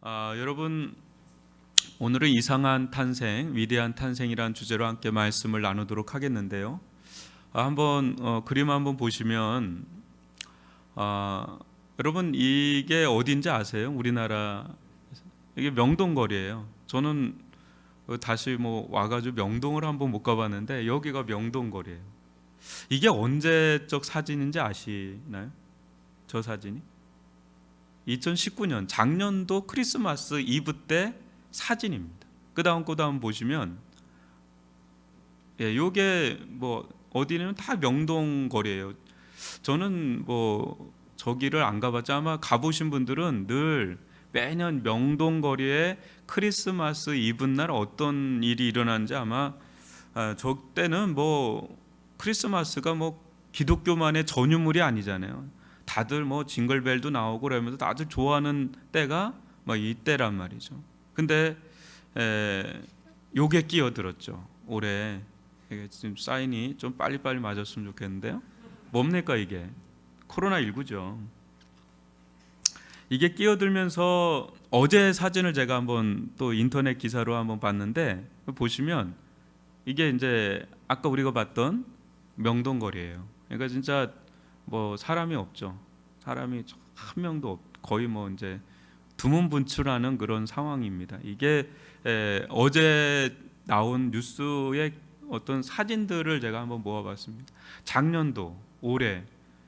여러분, 오늘은 이상한 탄생, 위대한 탄생이란 주제로 함께 말씀을 나누도록 하겠는데요. 한번 그림 한번 보시면 여러분, 이게 어딘지 아세요? 우리나라 이게 명동거리예요. 저는 다시 와가지고 명동을 한번 못 가봤는데 여기가 명동거리예요. 이게 언제적 사진인지 아시나요? 저 사진이 2019년 작년도 크리스마스 이브 때 사진입니다. 그 다음 보시면 요게 어디는 다 명동 거리예요. 저는 저기를 안 가봤지 아마 가보신 분들은 늘 매년 명동 거리에 크리스마스 이브 날 어떤 일이 일어나는지 아마 저 때는 크리스마스가 기독교만의 전유물이 아니잖아요. 다들 징글벨도 나오고 그러면서 다들 좋아하는 때가 이때란 말이죠. 근데 요게 끼어들었죠. 올해 이게 지금 사인이 좀 빨리빨리 맞았으면 좋겠는데요. 뭡니까 이게? 코로나19죠. 이게 끼어들면서 어제 사진을 제가 한번 또 인터넷 기사로 한번 봤는데 보시면 이게 이제 아까 우리가 봤던 명동거리예요. 그러니까 진짜 사람이 없죠. 사람이 한 명도 거의 이제 두문분출하는 그런 상황입니다. 이게 어제 나온 뉴스의 어떤 사진들을 제가 한번 모아봤습니다. 작년도 올해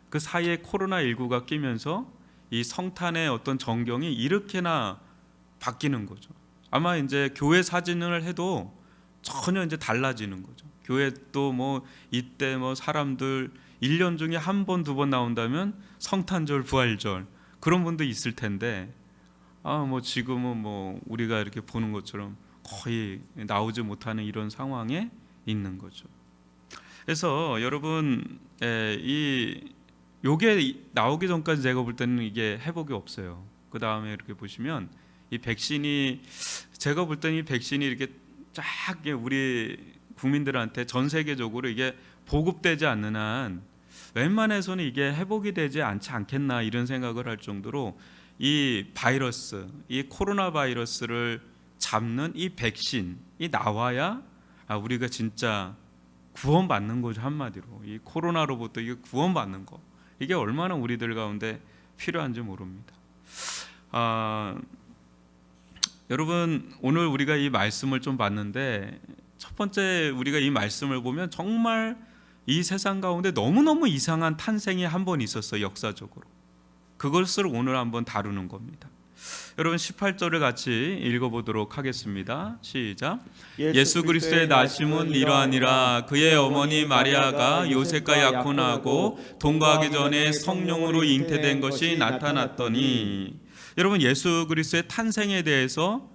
그 사이에 코로나19가 끼면서 이 성탄의 어떤 전경이 이렇게나 바뀌는 거죠. 아마 이제 교회 사진을 해도 전혀 이제 달라지는 거죠. 교회 또 이때 사람들 1년 중에 한 번, 두 번 나온다면 성탄절, 부활절 그런 분도 있을 텐데 지금은 우리가 이렇게 보는 것처럼 거의 나오지 못하는 이런 상황에 있는 거죠. 그래서 여러분 요게 나오기 전까지 제가 볼 때는 이게 회복이 없어요. 그 다음에 이렇게 보시면 이 백신이 제가 볼 때는 이 백신이 이렇게 쫙 우리 국민들한테 전 세계적으로 이게 보급되지 않는 한 웬만해서는 이게 회복이 되지 않지 않겠나 이런 생각을 할 정도로 이 바이러스, 이 코로나 바이러스를 잡는 이 백신이 나와야 우리가 진짜 구원받는 거죠. 한마디로 이 코로나로부터 이게 구원받는 거 이게 얼마나 우리들 가운데 필요한지 모릅니다. 여러분 오늘 우리가 이 말씀을 좀 봤는데 첫 번째 우리가 이 말씀을 보면 정말 이 세상 가운데 너무너무 이상한 탄생이 한 번 있었어요. 역사적으로 그것을 오늘 한번 다루는 겁니다. 여러분 18절을 같이 읽어보도록 하겠습니다. 시작. 예수 그리스도의 나심은 이러하니라. 그의 어머니 마리아가 요셉과 약혼하고 동거하기 전에 성령으로 잉태된 것이 나타났더니. 여러분 예수 그리스도의 탄생에 대해서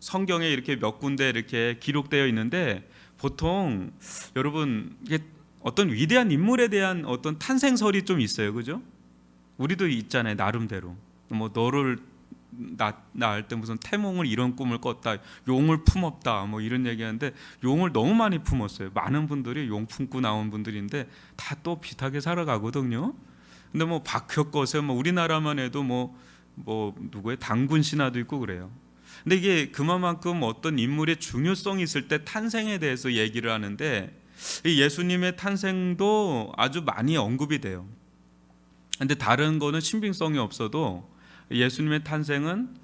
성경에 이렇게 몇 군데 이렇게 기록되어 있는데 보통 여러분 이게 어떤 위대한 인물에 대한 어떤 탄생설이 좀 있어요, 그죠? 우리도 있잖아요, 나름대로. 너를 낳을 때 무슨 태몽을 이런 꿈을 꿨다, 용을 품었다, 이런 얘기하는데 용을 너무 많이 품었어요. 많은 분들이 용 품고 나온 분들인데 다 또 비슷하게 살아가거든요. 근데 박혁거세 우리나라만 해도 누구의 당군 신화도 있고 그래요. 근데 이게 그만큼 어떤 인물의 중요성이 있을 때 탄생에 대해서 얘기를 하는데 예수님의 탄생도 아주 많이 언급이 돼요. 근데 다른 거는 신빙성이 없어도 예수님의 탄생은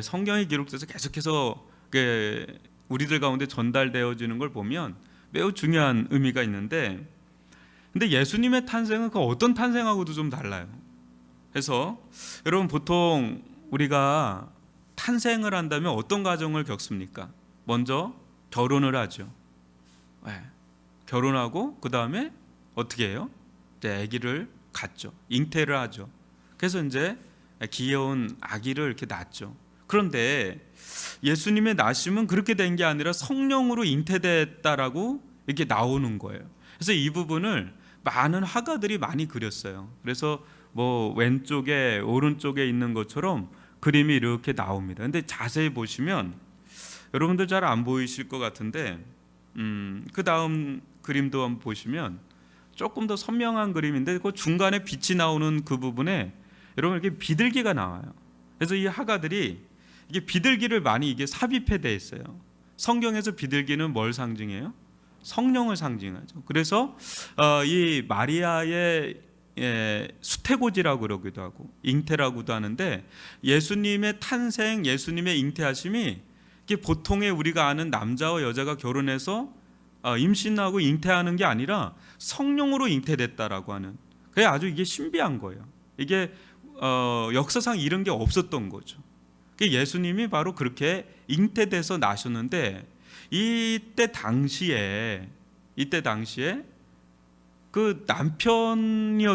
성경에 기록돼서 계속해서 우리들 가운데 전달되어지는 걸 보면 매우 중요한 의미가 있는데 근데 예수님의 탄생은 그 어떤 탄생하고도 좀 달라요. 그래서 여러분 보통 우리가 탄생을 한다면 어떤 과정을 겪습니까? 먼저 결혼을 하죠. 결혼하고 그 다음에 어떻게 해요? 아기를 갖죠. 잉태를 하죠. 그래서 이제 귀여운 아기를 이렇게 낳죠. 그런데 예수님의 나심은 그렇게 된 게 아니라 성령으로 잉태됐다라고 이렇게 나오는 거예요. 그래서 이 부분을 많은 화가들이 많이 그렸어요. 그래서 왼쪽에 오른쪽에 있는 것처럼 그림이 이렇게 나옵니다. 근데 자세히 보시면 여러분들 잘 안 보이실 것 같은데 그 다음 그림도 한번 보시면 조금 더 선명한 그림인데 그 중간에 빛이 나오는 그 부분에 여러분 이렇게 비둘기가 나와요. 그래서 이 하가들이 이게 비둘기를 많이 이게 삽입해 돼 있어요. 성경에서 비둘기는 뭘 상징해요? 성령을 상징하죠. 그래서 이 마리아의 수태고지라고 그러기도 하고 잉태라고도 하는데, 예수님의 탄생, 예수님의 잉태하심이 이게 보통의 우리가 아는 남자와 여자가 결혼해서 임신하고 잉태하는 게 아니라 성령으로 잉태됐다라고 하는, 그게 아주 이게 신비한 거예요. 이게 역사상 이런 게 없었던 거죠. 예수님이 바로 그렇게 잉태돼서 나셨는데, 이때 당시에 그 남편이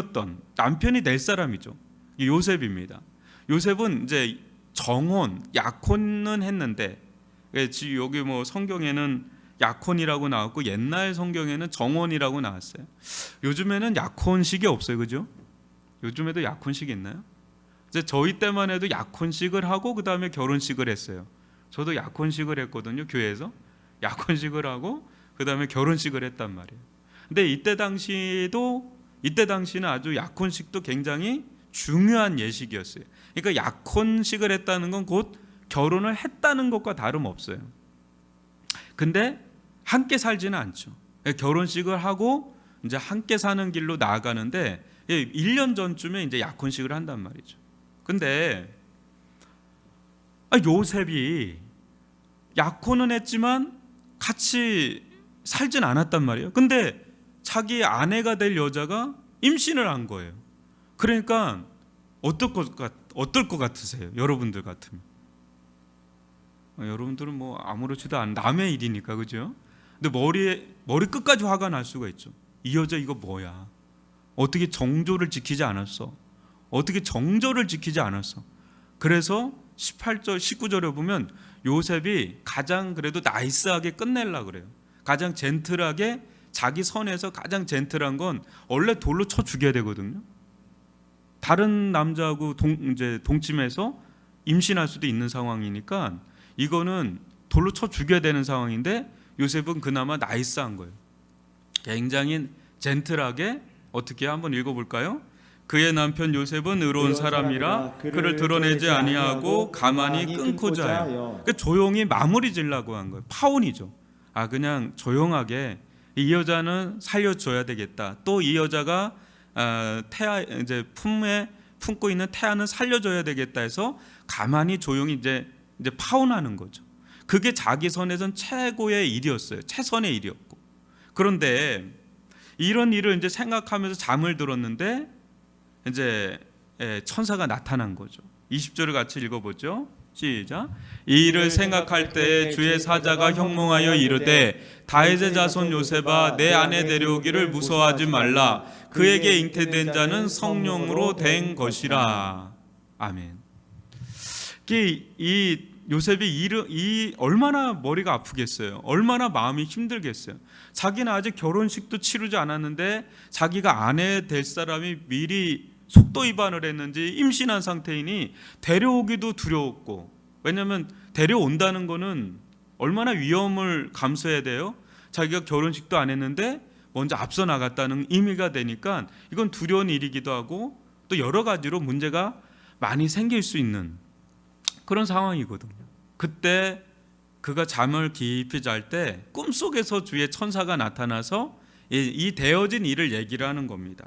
될 사람이죠. 요셉입니다. 요셉은 이제 정혼, 약혼은 했는데, 여기 뭐 성경에는 약혼이라고 나왔고 옛날 성경에는 정혼이라고 나왔어요. 요즘에는 약혼식이 없어요, 그죠? 요즘에도 약혼식 있나요? 이제 저희 때만 해도 약혼식을 하고 그 다음에 결혼식을 했어요. 저도 약혼식을 했거든요, 교회에서. 약혼식을 하고 그 다음에 결혼식을 했단 말이에요. 근데 이때 당시는 아주 약혼식도 굉장히 중요한 예식이었어요. 그러니까 약혼식을 했다는 건 곧 결혼을 했다는 것과 다름없어요. 근데 함께 살지는 않죠. 결혼식을 하고 이제 함께 사는 길로 나아가는데 1년 전쯤에 이제 약혼식을 한단 말이죠. 근데 요셉이 약혼은 했지만 같이 살진 않았단 말이에요. 근데 자기 아내가 될 여자가 임신을 한 거예요. 그러니까 어떨 것 같으세요? 여러분들 같으면. 여러분들은 뭐 아무렇지도 않은 남의 일이니까, 그죠? 근데 머리 끝까지 화가 날 수가 있죠. 이 여자 이거 뭐야? 어떻게 정조를 지키지 않았어? 어떻게 정절을 지키지 않았어? 그래서 18절, 19절에 보면 요셉이 가장 그래도 나이스하게 끝내려고 그래요. 가장 젠틀하게, 자기 선에서 가장 젠틀한 건 원래 돌로 쳐 죽여야 되거든요. 다른 남자하고 동침해서 임신할 수도 있는 상황이니까 이거는 돌로 쳐 죽여야 되는 상황인데, 요셉은 그나마 나이스한 거예요. 굉장히 젠틀하게. 어떻게 한번 읽어볼까요? 그의 남편 요셉은 의로운 사람이라 그를 드러내지 아니하고 가만히 끊고자 하여. 조용히 마무리 지려고 한 거예요. 파혼이죠. 그냥 조용하게 이 여자는 살려줘야 되겠다. 또 이 여자가 이제 품에 품고 있는 태아는 살려줘야 되겠다 해서 가만히 조용히 이제 파혼하는 거죠. 그게 자기 선에선 최고의 일이었어요. 최선의 일이었고. 그런데 이런 일을 이제 생각하면서 잠을 들었는데 이제 천사가 나타난 거죠. 20절을 같이 읽어보죠. 시작. 이 일을 생각할 때 주의 사자가 형몽하여 이르되 다윗의 자손 요셉아 내 아내 데려오기를 무서워하지 말라. 그에게 잉태된 자는 성령으로 된 것이라. 아멘. 이 요셉이 얼마나 머리가 아프겠어요. 얼마나 마음이 힘들겠어요. 자기는 아직 결혼식도 치르지 않았는데 자기가 아내 될 사람이 미리 속도 위반을 했는지 임신한 상태이니 데려오기도 두려웠고, 왜냐하면 데려온다는 거는 얼마나 위험을 감수해야 돼요. 자기가 결혼식도 안 했는데 먼저 앞서 나갔다는 의미가 되니까 이건 두려운 일이기도 하고 또 여러 가지로 문제가 많이 생길 수 있는 그런 상황이거든요. 그때 그가 잠을 깊이 잘 때 꿈속에서 주의 천사가 나타나서 이 되어진 일을 얘기를 하는 겁니다.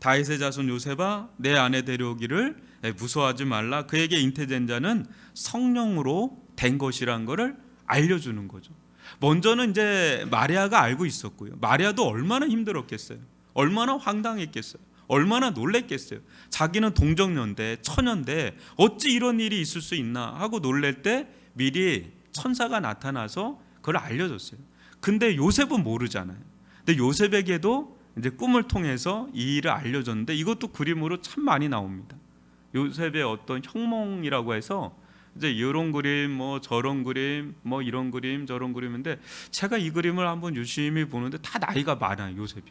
다윗의 자손 요셉아 내 아내 데려오기를 무서워하지 말라. 그에게 잉태된 자는 성령으로 된 것이란 것을 알려주는 거죠. 먼저는 이제 마리아가 알고 있었고요. 마리아도 얼마나 힘들었겠어요. 얼마나 황당했겠어요. 얼마나 놀랬겠어요. 자기는 동정녀인데 처녀인데 어찌 이런 일이 있을 수 있나 하고 놀랄 때 미리 천사가 나타나서 그걸 알려줬어요. 근데 요셉은 모르잖아요. 근데 요셉에게도 이제 꿈을 통해서 이 일을 알려줬는데 이것도 그림으로 참 많이 나옵니다. 요셉의 어떤 형몽이라고 해서 이제 이런 그림, 뭐 저런 그림, 뭐 이런 그림, 저런 그림인데 제가 이 그림을 한번 유심히 보는데 다 나이가 많아요, 요셉이.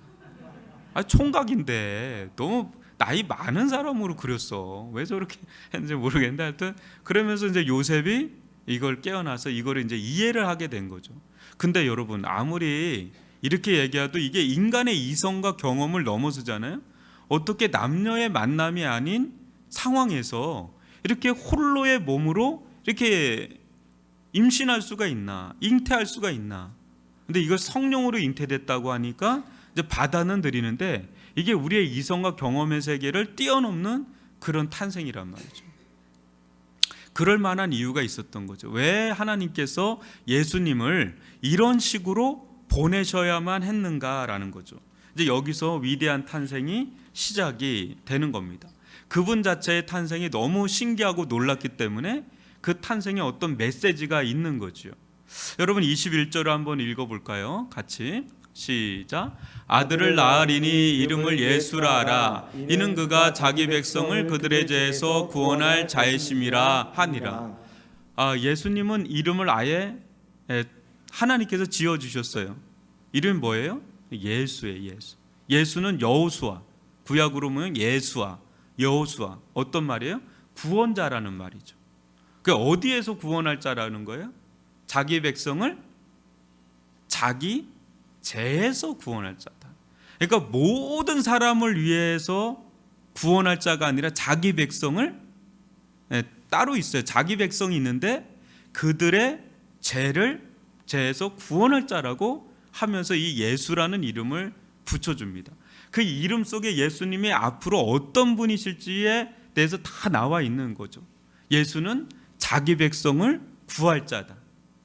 총각인데 너무 나이 많은 사람으로 그렸어. 왜 저렇게 했는지 모르겠는데 하여튼 그러면서 이제 요셉이 이걸 깨어나서 이걸 이제 이해를 하게 된 거죠. 근데 여러분 아무리 이렇게 얘기해도 이게 인간의 이성과 경험을 넘어서잖아요. 어떻게 남녀의 만남이 아닌 상황에서 이렇게 홀로의 몸으로 이렇게 임신할 수가 있나, 잉태할 수가 있나. 근데 이걸 성령으로 잉태됐다고 하니까 이제 받아는 드리는데, 이게 우리의 이성과 경험의 세계를 뛰어넘는 그런 탄생이란 말이죠. 그럴 만한 이유가 있었던 거죠. 왜 하나님께서 예수님을 이런 식으로 보내셔야만 했는가라는 거죠. 이제 여기서 위대한 탄생이 시작이 되는 겁니다. 그분 자체의 탄생이 너무 신기하고 놀랐기 때문에 그 탄생에 어떤 메시지가 있는 거죠. 여러분 21절을 한번 읽어볼까요? 같이 시작. 아들을 낳으리니 이름을 예수라 하라. 이는 그가 자기 백성을 그들의 죄에서 구원할 자이심이라 하니라. 예수님은 이름을 아예 하나님께서 지어주셨어요. 이름이 뭐예요? 예수예요. 예수. 예수는 여호수아, 구약으로 보면 예수아, 여호수아. 어떤 말이에요? 구원자라는 말이죠. 그 어디에서 구원할 자라는 거예요? 자기 백성을 자기 죄에서 구원할 자다. 그러니까 모든 사람을 위해서 구원할 자가 아니라 자기 백성을, 따로 있어요. 자기 백성이 있는데 그들의 죄에서 구원할 자라고 하면서 이 예수라는 이름을 붙여줍니다. 그 이름 속에 예수님이 앞으로 어떤 분이실지에 대해서 다 나와 있는 거죠. 예수는 자기 백성을 구할 자다,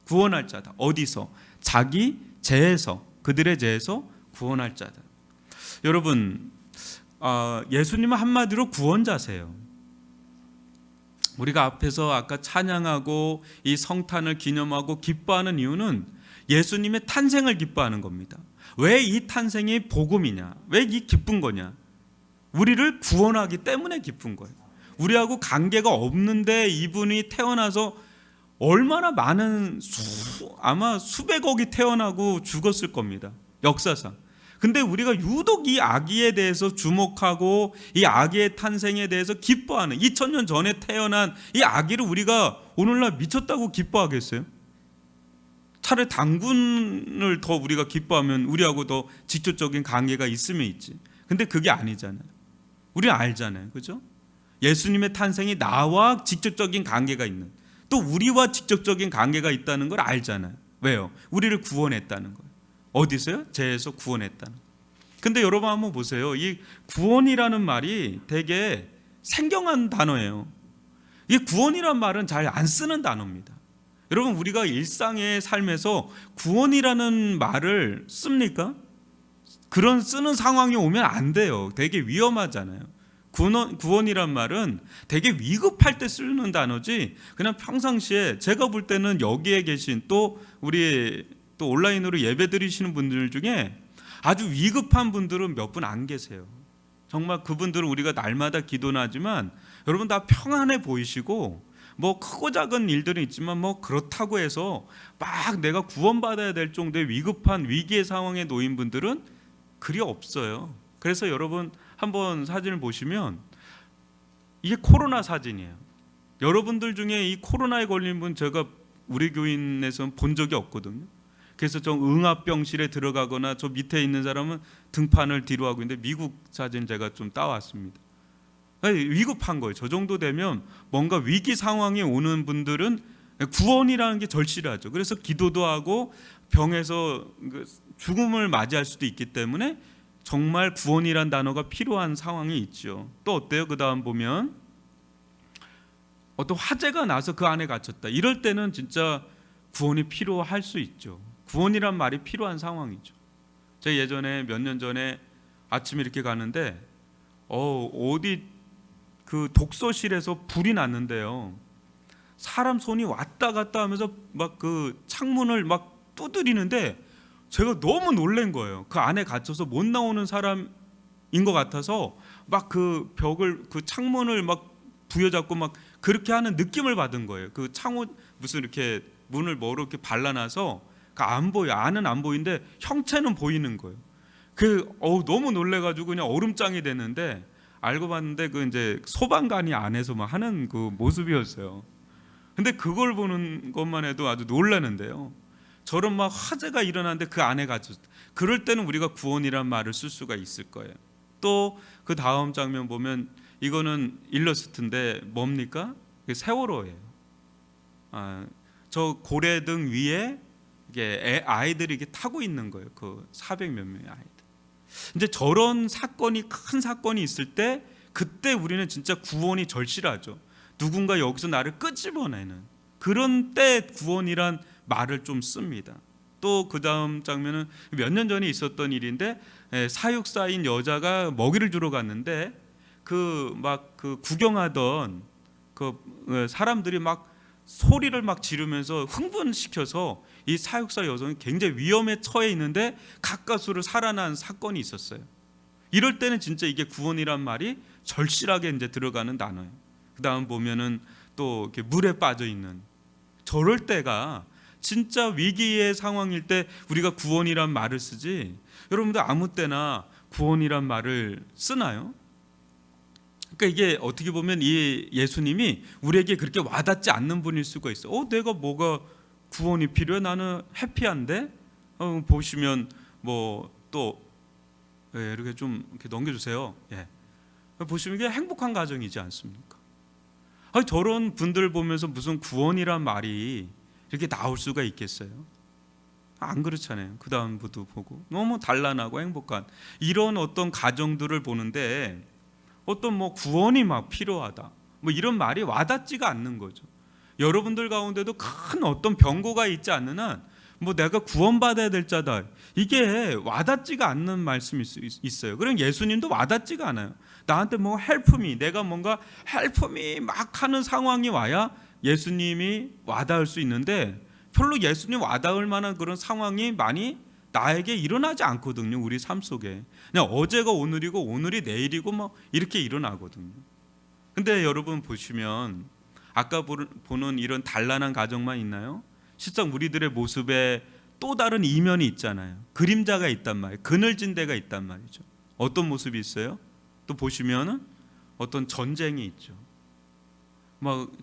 구원할 자다. 어디서? 자기 죄에서, 그들의 죄에서 구원할 자다. 여러분, 예수님은 한마디로 구원자세요. 우리가 앞에서 아까 찬양하고 이 성탄을 기념하고 기뻐하는 이유는 예수님의 탄생을 기뻐하는 겁니다. 왜 이 탄생이 복음이냐? 왜 이 기쁜 거냐? 우리를 구원하기 때문에 기쁜 거예요. 우리하고 관계가 없는데 이분이 태어나서 얼마나 많은 아마 수백억이 태어나고 죽었을 겁니다. 역사상. 근데 우리가 유독 이 아기에 대해서 주목하고 이 아기의 탄생에 대해서 기뻐하는, 2000년 전에 태어난 이 아기를 우리가 오늘날 미쳤다고 기뻐하겠어요? 차라리 당군을 더 우리가 기뻐하면 우리하고 더 직접적인 관계가 있으면 있지. 근데 그게 아니잖아요. 우리는 알잖아요. 그죠? 예수님의 탄생이 나와 직접적인 관계가 있는, 또 우리와 직접적인 관계가 있다는 걸 알잖아요. 왜요? 우리를 구원했다는 거예요. 어디서요? 죄에서 구원했다는 거예요. 근데 여러분 한번 보세요. 이 구원이라는 말이 되게 생경한 단어예요. 이 구원이라는 말은 잘 안 쓰는 단어입니다. 여러분, 우리가 일상의 삶에서 구원이라는 말을 씁니까? 그런 쓰는 상황이 오면 안 돼요. 되게 위험하잖아요. 구원이란 말은 되게 위급할 때 쓰는 단어지, 그냥 평상시에, 제가 볼 때는 여기에 계신 또 우리 또 온라인으로 예배 드리시는 분들 중에 아주 위급한 분들은 몇 분 안 계세요. 정말 그분들은 우리가 날마다 기도는 하지만 여러분 다 평안해 보이시고, 뭐 크고 작은 일들은 있지만 뭐 그렇다고 해서 막 내가 구원받아야 될 정도의 위급한 위기의 상황에 놓인 분들은 그리 없어요. 그래서 여러분 한번 사진을 보시면 이게 코로나 사진이에요. 여러분들 중에 이 코로나에 걸린 분 제가 우리 교인에서는 본 적이 없거든요. 그래서 좀 응압병실에 들어가거나 저 밑에 있는 사람은 등판을 뒤로 하고 있는데, 미국 사진 제가 좀 따왔습니다. 위급한 거예요. 저 정도 되면 뭔가 위기 상황에 오는 분들은 구원이라는 게 절실하죠. 그래서 기도도 하고 병에서 죽음을 맞이할 수도 있기 때문에 정말 구원이란 단어가 필요한 상황이 있죠. 또 어때요? 그 다음 보면 어떤 화재가 나서 그 안에 갇혔다. 이럴 때는 진짜 구원이 필요할 수 있죠. 구원이란 말이 필요한 상황이죠. 제가 예전에 몇 년 전에 아침에 이렇게 가는데 어디 그 독서실에서 불이 났는데요. 사람 손이 왔다 갔다 하면서 막 그 창문을 막 두드리는데 제가 너무 놀란 거예요. 그 안에 갇혀서 못 나오는 사람인 것 같아서 막 그 벽을, 그 창문을 막 부여잡고 막 그렇게 하는 느낌을 받은 거예요. 그 창문 무슨 이렇게 문을 뭐로 이렇게 발라놔서 안 보여. 안은 안 보이는데 형체는 보이는 거예요. 너무 놀래가지고 그냥 얼음장이 됐는데, 알고 봤는데 그 이제 소방관이 안에서 막 하는 그 모습이었어요. 근데 그걸 보는 것만 해도 아주 놀라는데요. 저런 막 화재가 일어났는데 그 안에 갇혔다. 그럴 때는 우리가 구원이란 말을 쓸 수가 있을 거예요. 또 그 다음 장면 보면 이거는 일러스트인데 뭡니까? 세월호예요. 저 고래등 위에 이게 아이들이 이게 타고 있는 거예요. 그 400 몇 명의 아이들. 이제 저런 사건이, 큰 사건이 있을 때 그때 우리는 진짜 구원이 절실하죠. 누군가 여기서 나를 끄집어내는 그런 때 구원이란 말을 좀 씁니다. 또 그 다음 장면은 몇 년 전에 있었던 일인데, 사육사인 여자가 먹이를 주러 갔는데 그 구경하던 그 사람들이 막 소리를 막 지르면서 흥분시켜서 이 사육사 여성이 굉장히 위험에 처해 있는데 가까스로 살아난 사건이 있었어요. 이럴 때는 진짜 이게 구원이란 말이 절실하게 이제 들어가는 단어예요. 그 다음 보면은 또 이렇게 물에 빠져 있는, 저럴 때가 진짜 위기의 상황일 때 우리가 구원이란 말을 쓰지, 여러분들 아무 때나 구원이란 말을 쓰나요? 그러니까 이게 어떻게 보면 이 예수님이 우리에게 그렇게 와닿지 않는 분일 수가 있어. 내가 뭐가 구원이 필요해? 나는 해피한데. 보시면 또 이렇게 좀 이렇게 넘겨주세요. 보시면 이게 행복한 가정이지 않습니까? 저런 분들 보면서 무슨 구원이란 말이 이렇게 나올 수가 있겠어요? 안 그렇잖아요. 그 다음부터 보고 너무 단란하고 행복한 이런 어떤 가정들을 보는데 어떤 구원이 막 필요하다 이런 말이 와닿지가 않는 거죠. 여러분들 가운데도 큰 어떤 병고가 있지 않는 한 내가 구원받아야 될 자다, 이게 와닿지가 않는 말씀일 수 있어요. 그럼 예수님도 와닿지가 않아요. 나한테 헬프미, 내가 뭔가 헬프미 막 하는 상황이 와야 예수님이 와닿을 수 있는데, 별로 예수님 와닿을 만한 그런 상황이 많이 나에게 일어나지 않거든요. 우리 삶 속에 그냥 어제가 오늘이고 오늘이 내일이고 이렇게 일어나거든요. 근데 여러분 보시면 아까 보는 이런 단란한 가정만 있나요? 실상 우리들의 모습에 또 다른 이면이 있잖아요. 그림자가 있단 말이에요. 그늘진 데가 있단 말이죠. 어떤 모습이 있어요? 또 보시면은 어떤 전쟁이 있죠.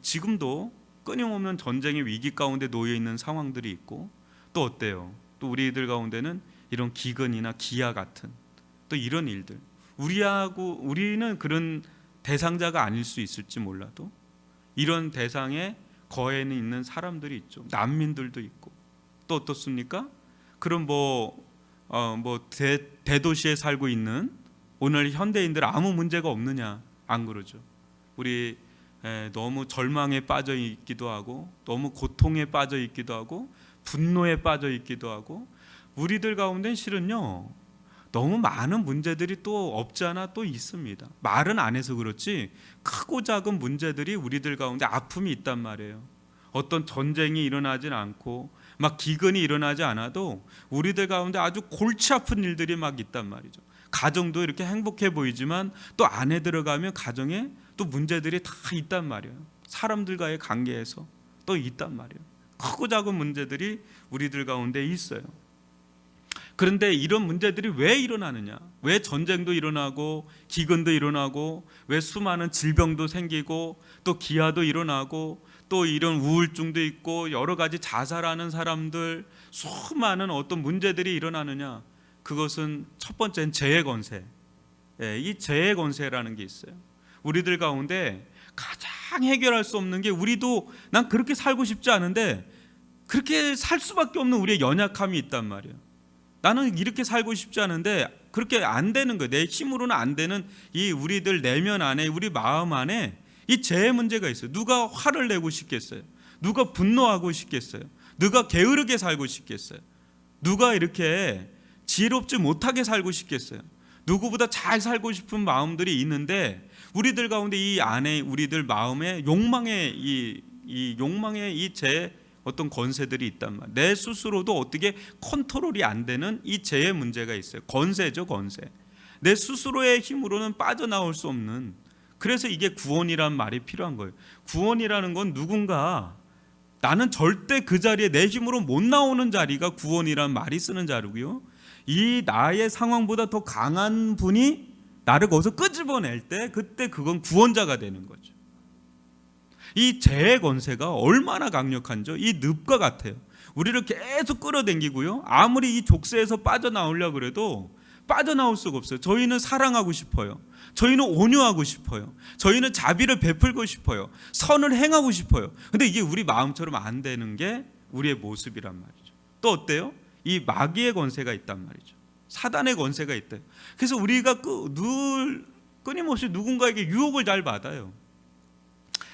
지금도 끊임없는 전쟁의 위기 가운데 놓여 있는 상황들이 있고, 또 어때요? 또 우리들 가운데는 이런 기근이나 기아 같은 또 이런 일들, 우리는 그런 대상자가 아닐 수 있을지 몰라도 이런 대상에 거해는 있는 사람들이 있죠. 난민들도 있고. 또 어떻습니까? 그럼 대도시에 살고 있는 오늘 현대인들 아무 문제가 없느냐? 안 그러죠. 우리 너무 절망에 빠져 있기도 하고, 너무 고통에 빠져 있기도 하고, 분노에 빠져 있기도 하고, 우리들 가운데는 실은요 너무 많은 문제들이 또 없지 않아 또 있습니다. 말은 안 해서 그렇지 크고 작은 문제들이 우리들 가운데 아픔이 있단 말이에요. 어떤 전쟁이 일어나진 않고 기근이 일어나지 않아도 우리들 가운데 아주 골치 아픈 일들이 있단 말이죠. 가정도 이렇게 행복해 보이지만 또 안에 들어가면 가정에 또 문제들이 다 있단 말이에요. 사람들과의 관계에서 또 있단 말이에요. 크고 작은 문제들이 우리들 가운데 있어요. 그런데 이런 문제들이 왜 일어나느냐? 왜 전쟁도 일어나고 기근도 일어나고, 왜 수많은 질병도 생기고 또 기아도 일어나고 또 이런 우울증도 있고 여러 가지 자살하는 사람들, 수많은 어떤 문제들이 일어나느냐? 그것은 첫 번째는 재해 건세. 이 재해 건세라는 게 있어요. 우리들 가운데 가장 해결할 수 없는 게, 우리도 난 그렇게 살고 싶지 않은데 그렇게 살 수밖에 없는 우리의 연약함이 있단 말이에요. 나는 이렇게 살고 싶지 않은데 그렇게 안 되는 거예요. 내 힘으로는 안 되는 이 우리들 내면 안에, 우리 마음 안에 이 재해 문제가 있어요. 누가 화를 내고 싶겠어요? 누가 분노하고 싶겠어요? 누가 게으르게 살고 싶겠어요? 누가 이렇게 지혜롭지 못하게 살고 싶겠어요? 누구보다 잘 살고 싶은 마음들이 있는데, 우리들 가운데 이 안에 우리들 마음에 욕망의 이 재 어떤 권세들이 있단 말이에요. 내 스스로도 어떻게 컨트롤이 안 되는 이 재의 문제가 있어요. 권세죠, 권세. 내 스스로의 힘으로는 빠져나올 수 없는, 그래서 이게 구원이란 말이 필요한 거예요. 구원이라는 건 누군가, 나는 절대 그 자리에 내 힘으로 못 나오는 자리가 구원이란 말이 쓰는 자리고요, 이 나의 상황보다 더 강한 분이 나를 거기서 끄집어낼 때, 그때 그건 구원자가 되는 거죠. 이 재의 권세가 얼마나 강력한죠? 이 늪과 같아요. 우리를 계속 끌어당기고요, 아무리 이 족쇄에서 빠져나오려고 그래도 빠져나올 수가 없어요. 저희는 사랑하고 싶어요. 저희는 온유하고 싶어요. 저희는 자비를 베풀고 싶어요. 선을 행하고 싶어요. 근데 이게 우리 마음처럼 안 되는 게 우리의 모습이란 말이죠. 또 어때요? 이 마귀의 권세가 있단 말이죠. 사단의 권세가 있대요. 그래서 우리가 늘 끊임없이 누군가에게 유혹을 잘 받아요.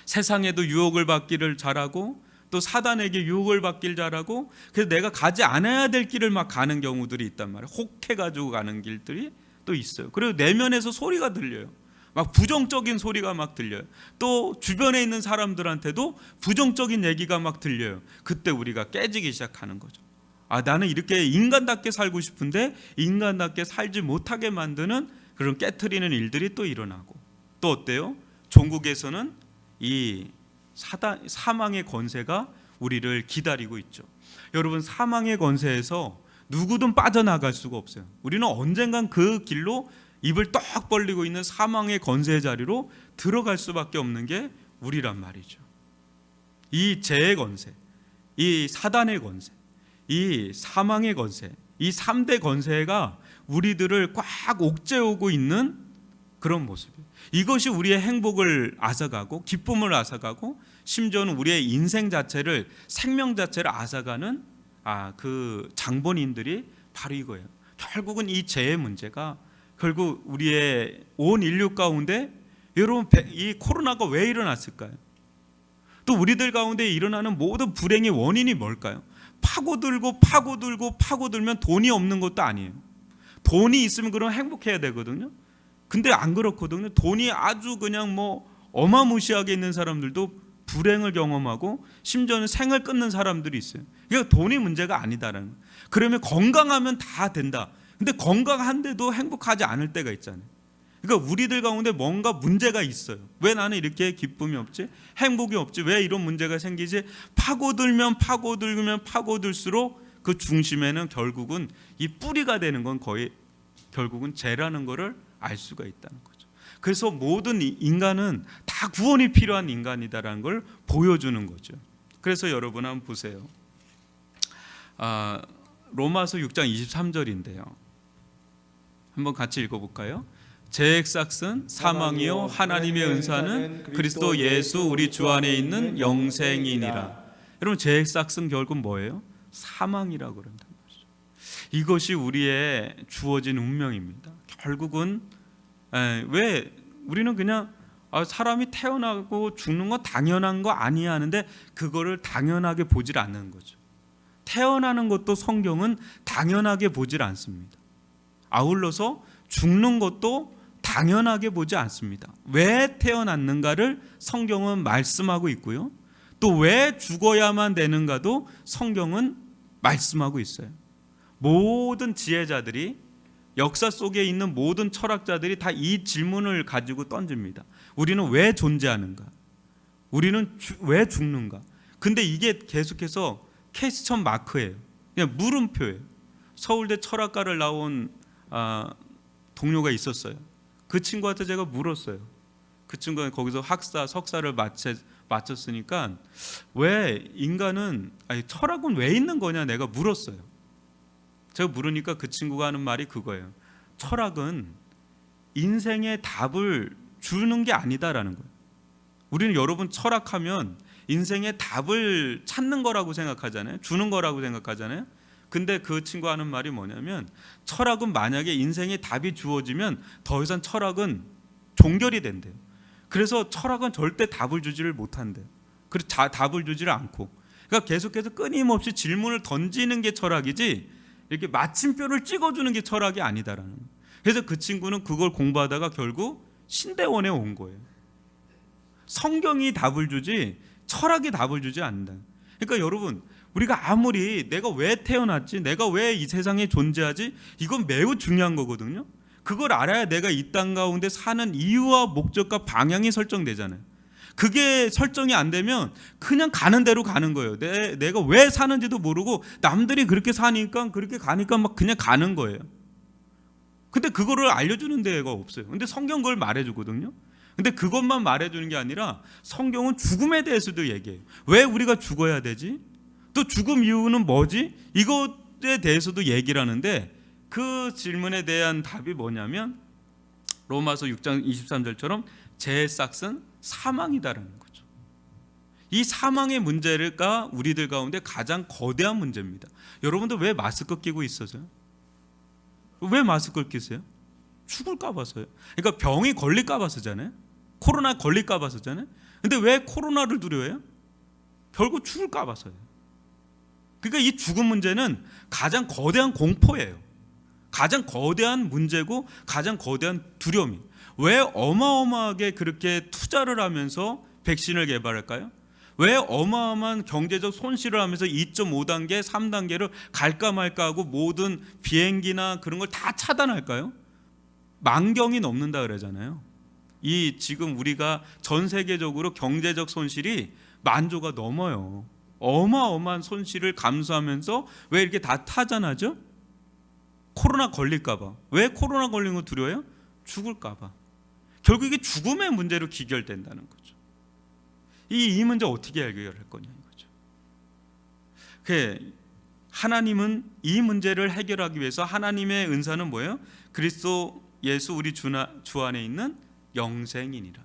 세상에도 유혹을 받기를 잘하고 또 사단에게 유혹을 받길 잘하고, 그래서 내가 가지 않아야 될 길을 막 가는 경우들이 있단 말이에요. 혹해가지고 가는 길들이 또 있어요. 그리고 내면에서 소리가 들려요. 막 부정적인 소리가 막 들려요. 또 주변에 있는 사람들한테도 부정적인 얘기가 막 들려요. 그때 우리가 깨지기 시작하는 거죠. 나는 이렇게 인간답게 살고 싶은데 인간답게 살지 못하게 만드는 그런 깨트리는 일들이 또 일어나고, 또 어때요? 종국에서는 이 사망의 권세가 우리를 기다리고 있죠. 여러분, 사망의 권세에서 누구든 빠져나갈 수가 없어요. 우리는 언젠간 그 길로 입을 떡 벌리고 있는 사망의 권세의 자리로 들어갈 수밖에 없는 게 우리란 말이죠. 이 죄의 권세, 이 사단의 권세, 이 사망의 권세, 이 3대 권세가 우리들을 꽉 옥죄오고 있는 그런 모습이에요. 이것이 우리의 행복을 앗아가고 기쁨을 앗아가고 심지어는 우리의 인생 자체를, 생명 자체를 앗아가는 그 장본인들이 바로 이거예요. 결국은 이 죄의 문제가 결국 우리의 온 인류 가운데, 여러분, 이 코로나가 왜 일어났을까요? 또 우리들 가운데 일어나는 모든 불행의 원인이 뭘까요? 파고들면 돈이 없는 것도 아니에요. 돈이 있으면 그럼 행복해야 되거든요. 근데 안 그렇거든요. 돈이 아주 그냥 어마무시하게 있는 사람들도 불행을 경험하고 심지어는 생을 끊는 사람들이 있어요. 그러니까 돈이 문제가 아니다라는 거예요. 그러면 건강하면 다 된다. 근데 건강한데도 행복하지 않을 때가 있잖아요. 그러니까 우리들 가운데 뭔가 문제가 있어요. 왜 나는 이렇게 기쁨이 없지? 행복이 없지? 왜 이런 문제가 생기지? 파고들면 파고들수록 그 중심에는 결국은 이 뿌리가 되는 건 거의 결국은 죄라는 것을 알 수가 있다는 거죠. 그래서 모든 인간은 다 구원이 필요한 인간이다라는 걸 보여주는 거죠. 그래서 여러분 한번 보세요. 로마서 6장 23절인데요. 한번 같이 읽어볼까요? 죄의 싹은 사망이요 하나님의 은사는 그리스도 예수 우리 주 안에 있는 영생이니라. 여러분, 죄의 싹은 결국 뭐예요? 사망이라고 그런단 말이죠. 이것이 우리의 주어진 운명입니다. 결국은 왜 우리는 그냥 사람이 태어나고 죽는 건 당연한 거 아니야 하는데 그거를 당연하게 보질 않는 거죠. 태어나는 것도 성경은 당연하게 보질 않습니다. 아울러서 죽는 것도 당연하게 보지 않습니다. 왜 태어났는가를 성경은 말씀하고 있고요. 또 왜 죽어야만 되는가도 성경은 말씀하고 있어요. 모든 지혜자들이, 역사 속에 있는 모든 철학자들이 다 이 질문을 가지고 던집니다. 우리는 왜 존재하는가? 우리는 왜 죽는가? 근데 이게 계속해서 퀘스천 마크예요. 그냥 물음표예요. 서울대 철학과를 나온 동료가 있었어요. 그 친구한테 제가 물었어요. 그 친구가 거기서 학사, 석사를 마쳤으니까 왜 인간은, 철학은 왜 있는 거냐 내가 물었어요. 제가 물으니까 그 친구가 하는 말이 그거예요. 철학은 인생의 답을 주는 게 아니다라는 거예요. 우리는 여러분 철학하면 인생의 답을 찾는 거라고 생각하잖아요. 주는 거라고 생각하잖아요. 근데 그 친구가 하는 말이 뭐냐면, 철학은 만약에 인생의 답이 주어지면 더 이상 철학은 종결이 된대요. 그래서 철학은 절대 답을 주지를 못한대요. 그래서 답을 주지를 않고, 그러니까 계속해서 끊임없이 질문을 던지는 게 철학이지 이렇게 마침표를 찍어주는 게 철학이 아니다라는 거예요. 그래서 그 친구는 그걸 공부하다가 결국 신대원에 온 거예요. 성경이 답을 주지 철학이 답을 주지 않는다. 그러니까 여러분, 우리가 아무리 내가 왜 태어났지, 내가 왜 이 세상에 존재하지, 이건 매우 중요한 거거든요. 그걸 알아야 내가 이 땅 가운데 사는 이유와 목적과 방향이 설정되잖아요. 그게 설정이 안 되면 그냥 가는 대로 가는 거예요. 내가 왜 사는지도 모르고 남들이 그렇게 사니까 그렇게 가니까 막 그냥 가는 거예요. 근데 그거를 알려주는 데가 없어요. 근데 성경 그걸 말해주거든요. 근데 그것만 말해주는 게 아니라 성경은 죽음에 대해서도 얘기해요. 왜 우리가 죽어야 되지? 또 죽음 이유는 뭐지? 이것에 대해서도 얘기를 하는데, 그 질문에 대한 답이 뭐냐면 로마서 6장 23절처럼 죄의 싹은 사망이다라는 거죠. 이 사망의 문제가 우리들 가운데 가장 거대한 문제입니다. 여러분들 왜 마스크 끼고 있어요? 왜 마스크를 끼세요? 죽을까 봐서요. 그러니까 병이 걸릴까 봐서잖아요. 코로나 걸릴까 봐서잖아요. 근데 왜 코로나를 두려워해요? 결국 죽을까 봐서요. 그러니까 이 죽음 문제는 가장 거대한 공포예요. 가장 거대한 문제고 가장 거대한 두려움이. 왜 어마어마하게 그렇게 투자를 하면서 백신을 개발할까요? 왜 어마어마한 경제적 손실을 하면서 2.5단계, 3단계를 갈까 말까 하고 모든 비행기나 그런 걸 다 차단할까요? 만경이 넘는다 그러잖아요. 이 지금 우리가 전 세계적으로 경제적 손실이 10,000조가 넘어요. 어마어마한 손실을 감수하면서 왜 이렇게 다 타잔하죠? 코로나 걸릴까 봐. 왜 코로나 걸리는 거 두려워요? 죽을까 봐. 결국 이게 죽음의 문제로 귀결된다는 거죠. 이 문제 어떻게 해결할 거냐 이거죠. 하나님은 이 문제를 해결하기 위해서 하나님의 은사는 뭐예요? 그리스도 예수 우리 주 안에 있는 영생이니라.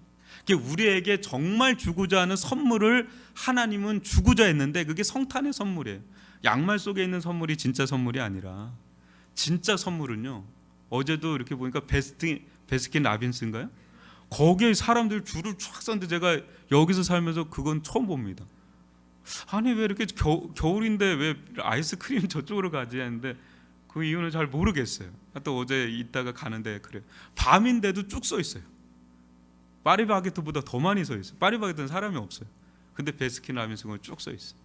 우리에게 정말 주고자 하는 선물을 하나님은 주고자 했는데 그게 성탄의 선물이에요. 양말 속에 있는 선물이 진짜 선물이 아니라 진짜 선물은요. 어제도 이렇게 보니까 베스킨 라빈스인가요? 거기에 사람들 줄을 쫙 섰는데 제가 여기서 살면서 그건 처음 봅니다. 아니 왜 이렇게 겨울인데 왜 아이스크림 저쪽으로 가지 했는데 그 이유는 잘 모르겠어요. 또 어제 있다가 가는데 그래요. 밤인데도 쭉 서 있어요. 파리바게뜨보다 더 많이 서 있어요. 파리바게뜨는 사람이 없어요. 근데 베스킨 라빈스는 쭉 서 있어요.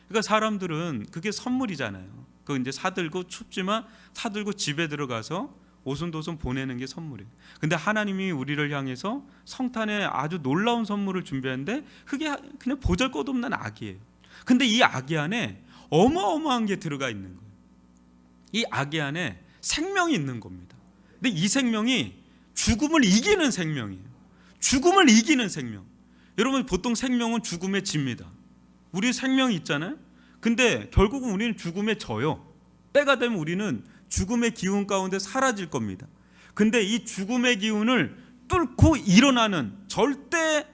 그러니까 사람들은 그게 선물이잖아요. 그거 이제 사들고 춥지만 사들고 집에 들어가서 오순도순 보내는 게 선물이에요. 근데 하나님이 우리를 향해서 성탄에 아주 놀라운 선물을 준비했는데 그게 그냥 보잘것없는 아기예요. 근데 이 아기 안에 어마어마한 게 들어가 있는 거예요. 이 아기 안에 생명이 있는 겁니다. 근데 이 생명이 죽음을 이기는 생명이에요. 죽음을 이기는 생명. 여러분 보통 생명은 죽음에 집니다. 우리 생명이 있잖아요. 근데 결국은 우리는 죽음에 져요. 때가 되면 우리는 죽음의 기운 가운데 사라질 겁니다. 근데 이 죽음의 기운을 뚫고 일어나는 절대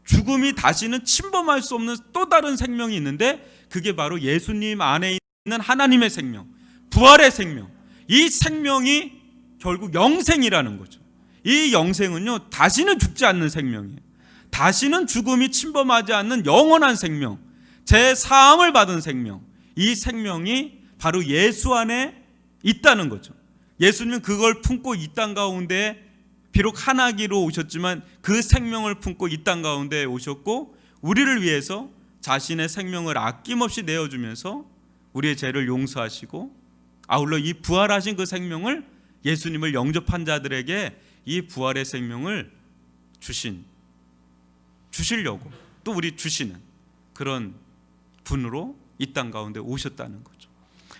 죽음이 다시는 침범할 수 없는 또 다른 생명이 있는데 그게 바로 예수님 안에 있는 하나님의 생명, 부활의 생명. 이 생명이 결국 영생이라는 거죠. 이 영생은요 다시는 죽지 않는 생명이에요. 다시는 죽음이 침범하지 않는 영원한 생명, 제4함을 받은 생명. 이 생명이 바로 예수 안에 있다는 거죠. 예수님은 그걸 품고 이 땅 가운데 비록 한 아기로 오셨지만 그 생명을 품고 이 땅 가운데 오셨고 우리를 위해서 자신의 생명을 아낌없이 내어주면서 우리의 죄를 용서하시고 아울러 이 부활하신 그 생명을 예수님을 영접한 자들에게 이 부활의 생명을 주시려고 또 우리 주시는 그런 분으로 이 땅 가운데 오셨다는 거죠.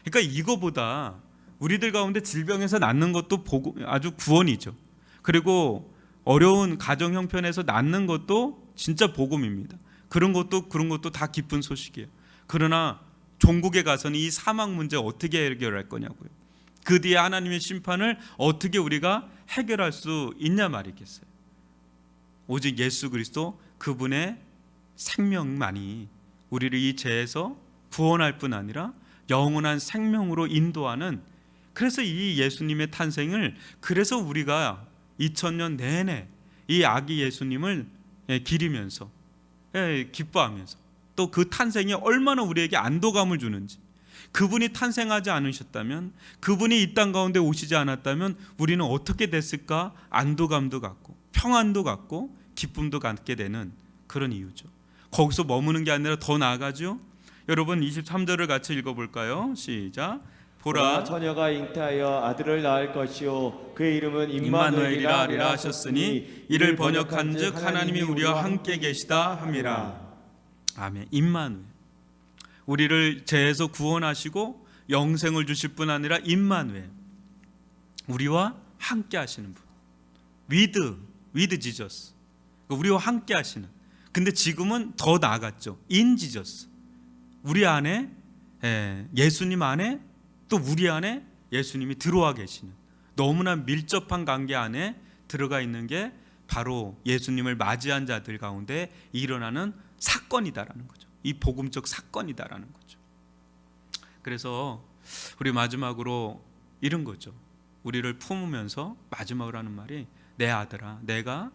그러니까 이거보다 우리들 가운데 질병에서 낫는 것도 아주 구원이죠. 그리고 어려운 가정 형편에서 낫는 것도 진짜 복음입니다. 그런 것도 다 기쁜 소식이에요. 그러나 종국에 가서는 이 사망 문제 어떻게 해결할 거냐고요. 그 뒤에 하나님의 심판을 어떻게 우리가 해결할 수 있냐 말이겠어요. 오직 예수 그리스도 그분의 생명만이 우리를 이 죄에서 구원할 뿐 아니라 영원한 생명으로 인도하는, 그래서 이 예수님의 탄생을, 그래서 우리가 2000년 내내 이 아기 예수님을 기리면서 기뻐하면서 또 그 탄생이 얼마나 우리에게 안도감을 주는지, 그분이 탄생하지 않으셨다면, 그분이 이 땅 가운데 오시지 않았다면 우리는 어떻게 됐을까? 안도감도 갖고 평안도 갖고 기쁨도 갖게 되는 그런 이유죠. 거기서 머무는 게 아니라 더 나아가죠. 여러분 23절을 같이 읽어볼까요? 시작. 보라 처녀가 잉태하여 아들을 낳을 것이요 그의 이름은 임마누엘이라 하리라 하셨으니 이를 번역한즉 하나님이 우리와 함께 계시다 함이라. 아멘. 임마누엘, 우리를 죄에서 구원하시고 영생을 주실 뿐 아니라 임마누엘, 우리와 함께 하시는 분. with Jesus, 우리와 함께 하시는. 근데 지금은 더 나아갔죠. in Jesus, 우리 안에, 예수님 안에, 또 우리 안에 예수님이 들어와 계시는, 너무나 밀접한 관계 안에 들어가 있는 게 바로 예수님을 맞이한 자들 가운데 일어나는 사건이다라는 거죠. 이 복음적 사건이다라는 거죠. 그래서 우리 마지막으로 이런 거죠. 우리를 품으면서 마지막으로 하는 말이 내 아들아, 내가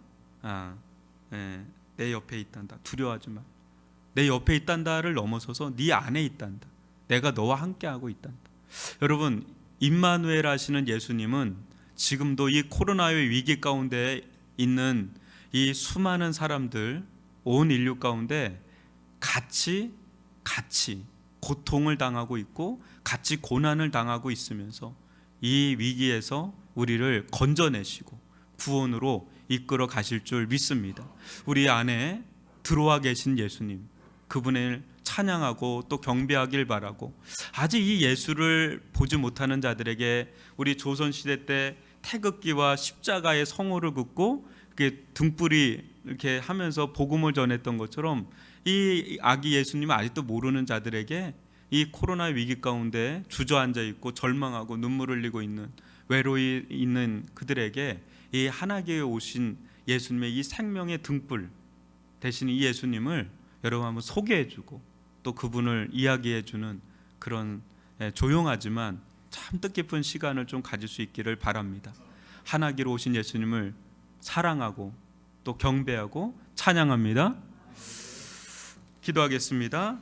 내 옆에 있단다. 두려워하지 마. 내 옆에 있단다를 넘어서서 네 안에 있단다. 내가 너와 함께하고 있단다. 여러분, 임마누엘 하시는 예수님은 지금도 이 코로나의 위기 가운데 있는 이 수많은 사람들, 온 인류 가운데 같이 고통을 당하고 있고 같이 고난을 당하고 있으면서 이 위기에서 우리를 건져내시고 구원으로 이끌어 가실 줄 믿습니다. 우리 안에 들어와 계신 예수님, 그분을 찬양하고 또 경배하길 바라고, 아직 이 예수를 보지 못하는 자들에게 우리 조선시대 때 태극기와 십자가의 성호를 긋고 이렇게 등불이 이렇게 하면서 복음을 전했던 것처럼 이 아기 예수님을 아직도 모르는 자들에게 이 코로나 위기 가운데 주저앉아 있고 절망하고 눈물을 흘리고 있는 외로이 있는 그들에게 이 하나님께 오신 예수님의 이 생명의 등불 대신 이 예수님을 여러분 한번 소개해주고 또 그분을 이야기해주는 그런 조용하지만 참 뜻깊은 시간을 좀 가질 수 있기를 바랍니다. 하나님께로 오신 예수님을 사랑하고 또 경배하고 찬양합니다. 기도하겠습니다.